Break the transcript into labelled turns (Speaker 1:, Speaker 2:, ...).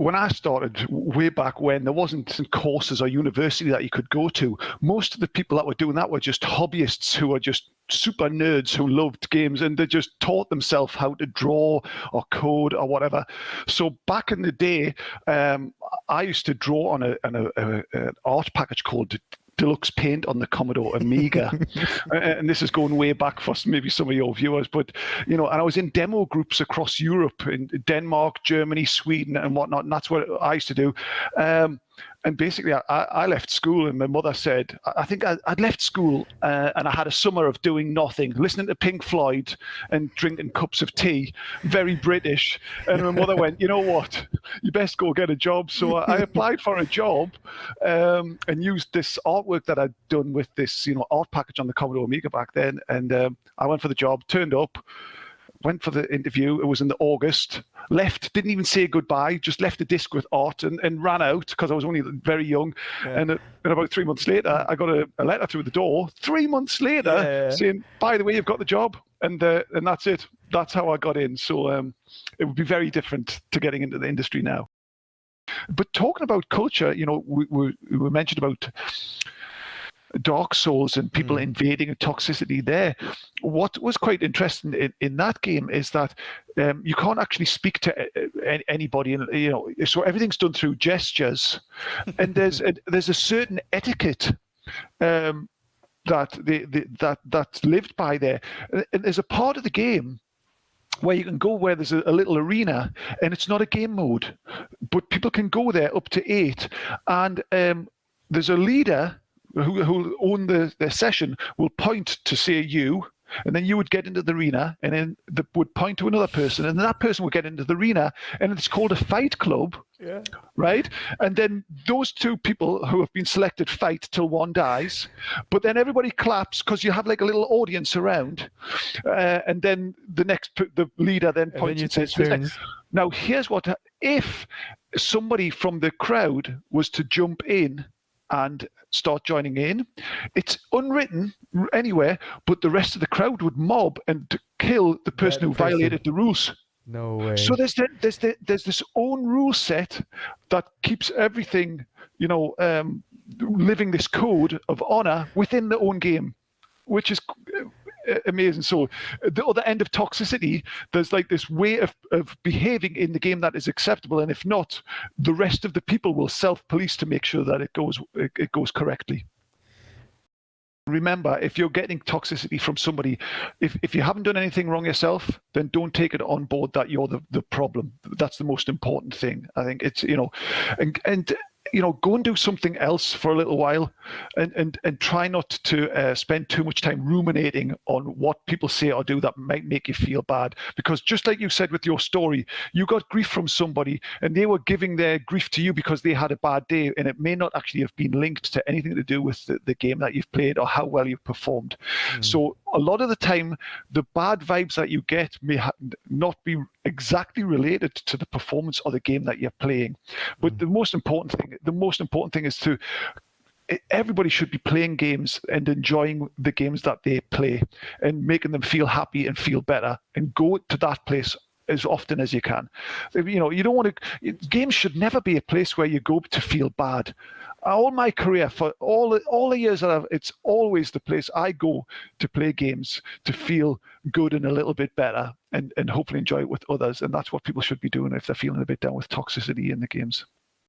Speaker 1: when I started way back when, there wasn't courses or university that you could go to. Most of the people that were doing that were just hobbyists who were just super nerds who loved games, and they just taught themselves how to draw or code or whatever. So back in the day, I used to draw on an art package called Deluxe Paint on the Commodore Amiga. And this is going way back for maybe some of your viewers, but and I was in demo groups across Europe, in Denmark, Germany, Sweden, and whatnot, and that's what I used to do. And basically, I left school, and my mother said, I think I'd left school, and I had a summer of doing nothing, listening to Pink Floyd and drinking cups of tea, very British. And my mother went, you know what, you best go get a job. So I applied for a job and used this artwork that I'd done with this, art package on the Commodore Amiga back then. And I went for the job, turned up, went for the interview. It was in August. Left, didn't even say goodbye, just left the disc with art and ran out because I was only very young. Yeah. And about 3 months later, I got a letter through the door. 3 months later, saying, by the way, you've got the job. And that's it. That's how I got in. So it would be very different to getting into the industry now. But talking about culture, we mentioned about Dark Souls and people invading and toxicity there. What was quite interesting in that game is that you can't actually speak to anybody, and so everything's done through gestures, and there's a certain etiquette that's lived by there. And there's a part of the game where you can go where there's a little arena, and it's not a game mode, but people can go there up to 8, and there's a leader who own the session will point to say you, and then you would get into the arena, and then would point to another person, and then that person would get into the arena, and it's called a fight club, right? And then those two people who have been selected fight till one dies, but then everybody claps because you have like a little audience around, and then the leader then points and says, now here's what, if somebody from the crowd was to jump in and start joining in, it's unwritten anywhere, but the rest of the crowd would mob and kill the person who violated the rules.
Speaker 2: No way.
Speaker 1: So there's this own rule set that keeps everything, living this code of honor within the own game, which is amazing. So the other end of toxicity, there's like this way of behaving in the game that is acceptable, and if not, the rest of the people will self-police to make sure that it goes correctly. Remember, if you're getting toxicity from somebody, if you haven't done anything wrong yourself, then don't take it on board that you're the problem. That's the most important thing. I think it's, and go and do something else for a little while, and try not to spend too much time ruminating on what people say or do that might make you feel bad. Because just like you said with your story, you got grief from somebody, and they were giving their grief to you because they had a bad day, and it may not actually have been linked to anything to do with the game that you've played or how well you've performed. So a lot of the time, the bad vibes that you get may not be exactly related to the performance of the game that you're playing. But the most important thing is everybody should be playing games and enjoying the games that they play and making them feel happy and feel better, and go to that place as often as you can. You don't want to. Games should never be a place where you go to feel bad. All my career, for all the years that it's always the place I go to play games to feel good and a little bit better, and hopefully enjoy it with others. And that's what people should be doing if they're feeling a bit down with toxicity in the games.